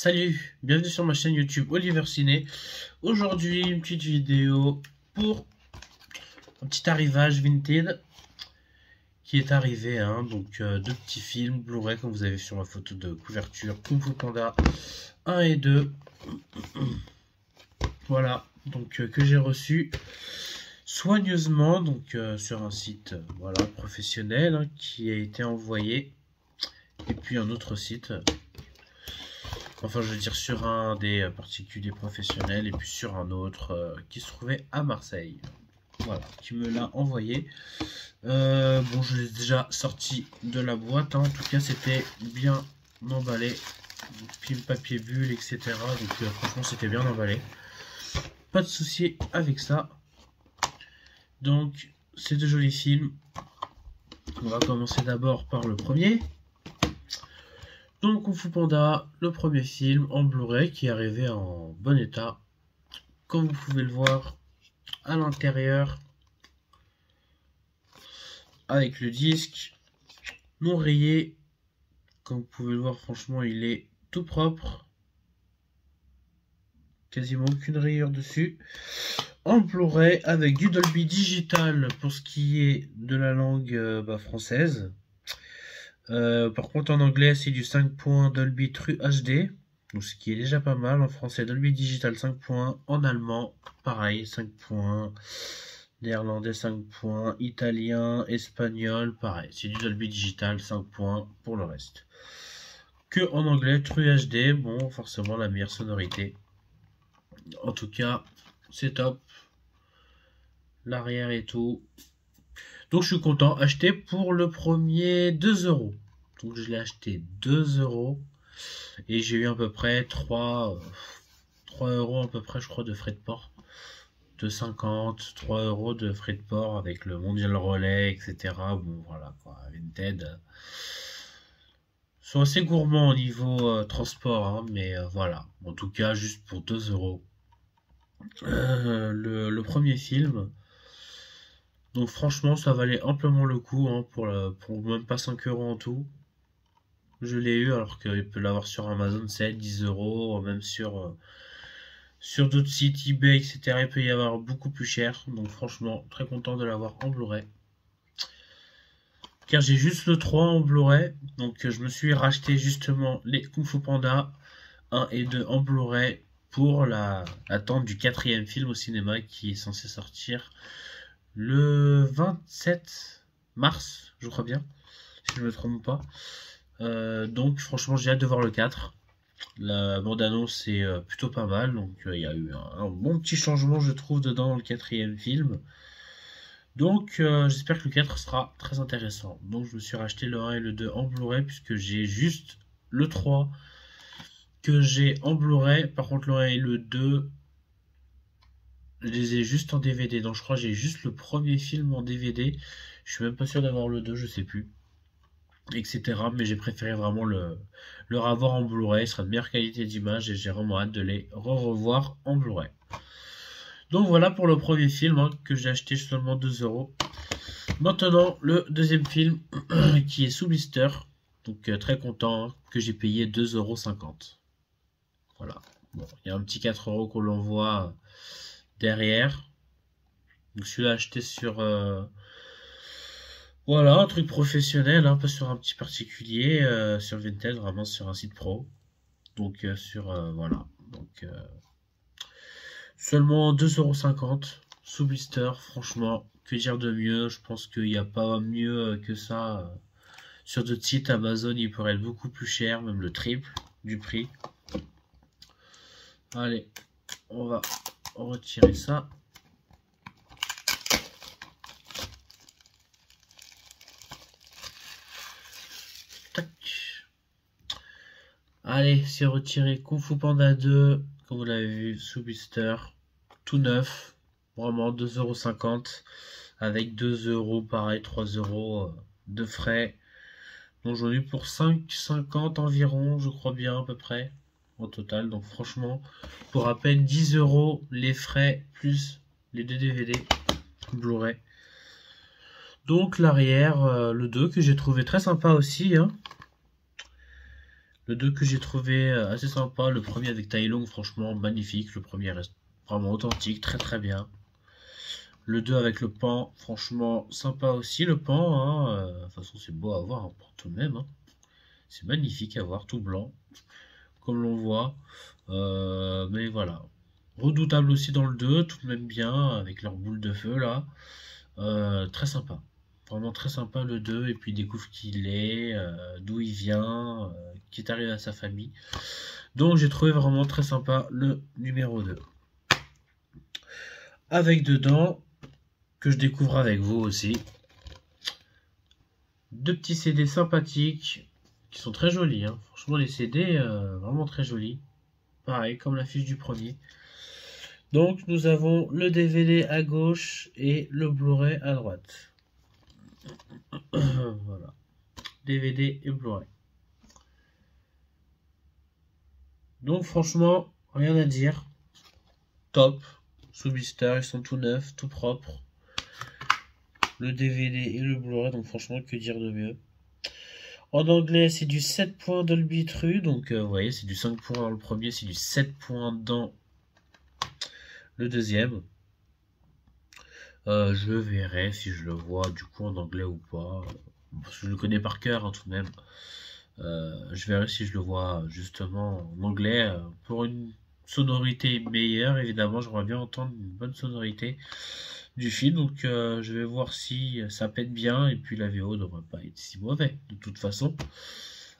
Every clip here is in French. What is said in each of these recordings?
Salut, bienvenue sur ma chaîne YouTube Oliver Ciné. Aujourd'hui, une petite vidéo pour un petit arrivage Vinted qui est arrivé. Donc, deux petits films Blu-ray, comme vous avez vu sur ma photo de couverture, Kung Fu Panda 1 et 2. Voilà, donc que j'ai reçu soigneusement donc sur un site voilà professionnel qui a été envoyé, et puis un autre site. Enfin, je veux dire, sur un des particuliers professionnels, et puis sur un autre qui se trouvait à Marseille. Voilà, qui me l'a envoyé. Bon, je l'ai déjà sorti de la boîte. En tout cas, c'était bien emballé. Film, papier, bulle, etc. Donc, franchement, c'était bien emballé. Pas de souci avec ça. Donc, c'est de jolis films. On va commencer d'abord par le premier. Donc Kung Fu Panda, le premier film en Blu-ray qui est arrivé en bon état. Comme vous pouvez le voir à l'intérieur, avec le disque non rayé. Comme vous pouvez le voir, franchement, il est tout propre. Quasiment aucune rayure dessus. En Blu-ray avec du Dolby Digital pour ce qui est de la langue française. Par contre, en anglais, c'est du 5.1 Dolby True HD, donc ce qui est déjà pas mal. En français, Dolby Digital 5.1. En allemand, pareil, 5.1. Néerlandais 5.1. Italien, espagnol, pareil. C'est du Dolby Digital 5.1 pour le reste. Que en anglais, True HD, bon, forcément la meilleure sonorité. En tout cas, c'est top. L'arrière et tout. Donc je suis content, acheté pour le premier 2 €. Donc je l'ai acheté 2 € et j'ai eu à peu près 3 € à peu près, je crois, de frais de port. 2,50, 3 € de frais de port avec le Mondial Relais, etc. Bon voilà quoi, Vinted sont assez gourmands au niveau transport, mais voilà. En tout cas, juste pour 2 €. Le premier film. Donc franchement, ça valait amplement le coup pour même pas 5 € en tout. Je l'ai eu, alors qu'il peut l'avoir sur Amazon 7, 10 €, même sur d'autres sites, eBay, etc. Il peut y avoir beaucoup plus cher. Donc franchement, très content de l'avoir en Blu-ray. Car j'ai juste le 3 en Blu-ray. Donc je me suis racheté justement les Kung Fu Panda 1 et 2 en Blu-ray pour l'attente du 4e film au cinéma qui est censé sortir le 27 mars, je crois bien, si je ne me trompe pas. Donc franchement, j'ai hâte de voir le 4. La bande-annonce est plutôt pas mal, donc il y a eu un bon petit changement, je trouve, dedans dans le 4e film. Donc j'espère que le 4 sera très intéressant. Donc je me suis racheté le 1 et le 2 en Blu-ray, puisque j'ai juste le 3 que j'ai en Blu-ray. Par contre, le 1 et le 2, je les ai juste en DVD. Donc je crois que j'ai juste le premier film en DVD. Je suis même pas sûr d'avoir le 2, je sais plus, etc. Mais j'ai préféré vraiment le revoir en Blu-ray. Ce sera de meilleure qualité d'image et j'ai vraiment hâte de les revoir en Blu-ray. Donc voilà pour le premier film que j'ai acheté seulement 2 €. Maintenant, le deuxième film qui est sous blister. Donc très content que j'ai payé 2,50 €. Voilà. Bon, il y a un petit 4 € qu'on l'envoie derrière. Donc celui-là acheté sur voilà, un truc professionnel, pas sur un petit particulier, sur Vinted, vraiment sur un site pro. Donc voilà. Donc seulement 2,50 € sous blister. Franchement, que dire de mieux? Je pense qu'il n'y a pas mieux que ça. Sur d'autres sites Amazon, il pourrait être beaucoup plus cher, même le triple du prix. Allez, on va retirer ça. Tac. Allez, c'est retiré. Kung Fu Panda 2, comme vous l'avez vu, sous blister, tout neuf. Vraiment 2,50 € avec 2 €, pareil, 3 € de frais. Donc j'en ai eu pour 5,50 environ, je crois bien, à peu près, au total. Donc franchement, pour à peine 10 € les frais, plus les 2 DVD Blu-ray. Donc l'arrière, le 2, que j'ai trouvé très sympa aussi. Le 2 que j'ai trouvé assez sympa. Le premier avec Tai Lung, franchement magnifique. Le premier reste vraiment authentique, très très bien. Le 2 avec le pan, franchement sympa aussi. Le pan, hein, de toute façon c'est beau à voir hein, pour tout de même. Hein. C'est magnifique à voir, tout blanc, comme l'on voit. Mais voilà. Redoutable aussi dans le 2, tout de même bien, avec leur boule de feu là. Très sympa. Vraiment très sympa le 2, et puis il découvre qui il est, d'où il vient, qui est arrivé à sa famille. Donc j'ai trouvé vraiment très sympa le numéro 2. Avec dedans, que je découvre avec vous aussi, deux petits CD sympathiques, qui sont très jolis. Hein. Franchement les CD, vraiment très jolis. Pareil, comme la fiche du premier. Donc nous avons le DVD à gauche et le Blu-ray à droite. Voilà. DVD et Blu-ray. Donc franchement, rien à dire. Top. Sous blister, ils sont tout neufs, tout propres. Le DVD et le Blu-ray, donc franchement, que dire de mieux. En anglais, c'est du 7 points Dolby True, donc vous voyez, c'est du 5 points dans le premier, c'est du 7 points dans le deuxième. Je verrai si je le vois du coup en anglais ou pas. Parce que je le connais par cœur hein, tout de même. Je verrai si je le vois justement en anglais pour une sonorité meilleure. Évidemment, j'aimerais bien entendre une bonne sonorité du film. Donc je vais voir si ça pète bien. Et puis la VO ne devrait pas être si mauvais de toute façon.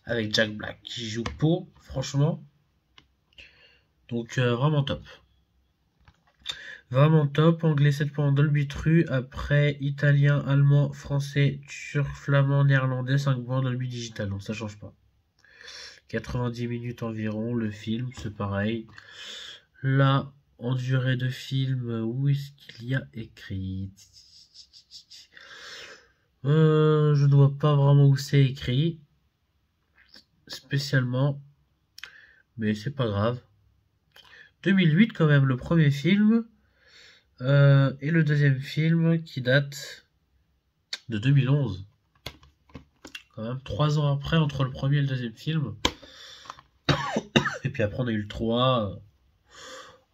Avec Jack Black qui joue Poe, franchement. Donc vraiment top. Vraiment top, anglais 7 points Dolby True, après italien, allemand, français, turc, flamand, néerlandais 5 points Dolby Digital, donc ça change pas. 90 minutes environ, le film, c'est pareil. Là, en durée de film, où est-ce qu'il y a écrit je ne vois pas vraiment où c'est écrit, spécialement, mais c'est pas grave. 2008 quand même, le premier film. Et le deuxième film qui date de 2011. Quand même 3 ans après entre le premier et le deuxième film. Et puis après on a eu le 3.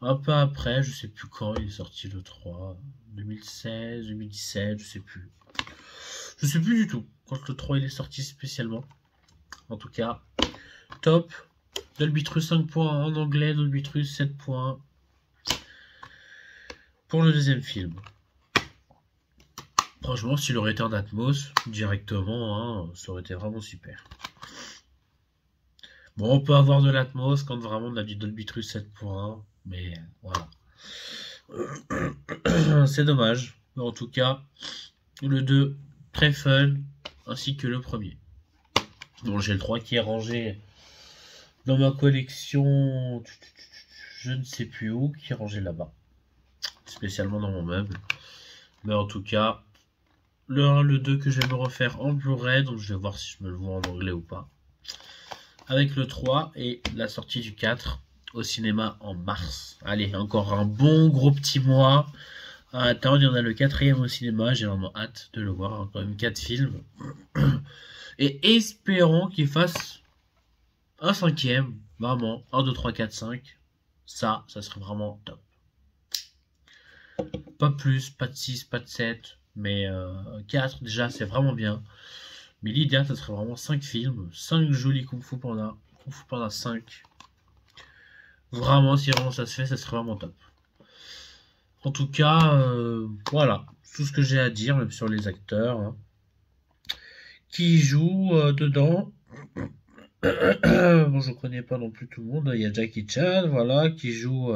Un peu après, je sais plus quand il est sorti le 3. 2016, 2017, je sais plus. Je sais plus du tout quand le 3 il est sorti spécialement. En tout cas, top. Dolby True 5 points en anglais, Dolby True 7 points. Pour le deuxième film. Franchement, s'il aurait été en Atmos, directement, hein, ça aurait été vraiment super. Bon, on peut avoir de l'Atmos quand vraiment on a du Dolby True 7.1, mais voilà. C'est dommage. Mais en tout cas, le 2, très fun, ainsi que le premier. Bon, j'ai le 3 qui est rangé dans ma collection, je ne sais plus où, qui est rangé là-bas. Spécialement dans mon meuble. Mais en tout cas, le 1, le 2 que je vais me refaire en Blu-ray, donc je vais voir si je me le vois en anglais ou pas. Avec le 3 et la sortie du 4 au cinéma en mars. Allez, encore un bon gros petit mois à attendre. Il y en a le 4e au cinéma, j'ai vraiment hâte de le voir. Encore même 4 films. Et espérons qu'il fasse un 5e, vraiment, 1, 2, 3, 4, 5. Ça serait vraiment top. Pas plus, pas de 6, pas de 7, mais 4 déjà, c'est vraiment bien. Mais l'idéal, ça serait vraiment 5 films, 5 jolis Kung Fu Panda, Kung Fu Panda 5. Vraiment, si vraiment ça se fait, ça serait vraiment top. En tout cas, voilà, tout ce que j'ai à dire, même sur les acteurs, hein, qui jouent dedans. Bon, je connais pas non plus tout le monde. Il y a Jackie Chan, voilà, qui joue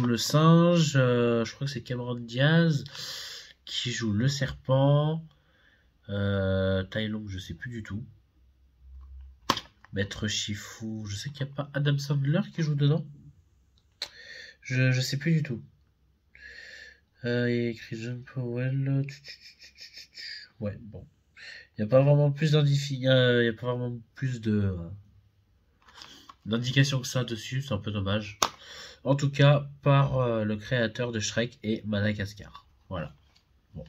le singe. Je crois que c'est Cameron Diaz qui joue le serpent. Tai Lung, je sais plus du tout. Maître Shifu, je sais qu'il n'y a pas Adam Sandler qui joue dedans. Je sais plus du tout. Il y a écrit John Powell. Ouais, bon. Il n'y a pas vraiment plus d'indications que ça dessus, c'est un peu dommage. En tout cas, par le créateur de Shrek et Madagascar. Voilà. Bon.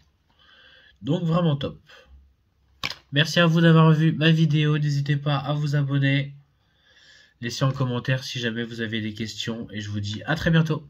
Donc vraiment top. Merci à vous d'avoir vu ma vidéo. N'hésitez pas à vous abonner. Laissez en commentaire si jamais vous avez des questions. Et je vous dis à très bientôt.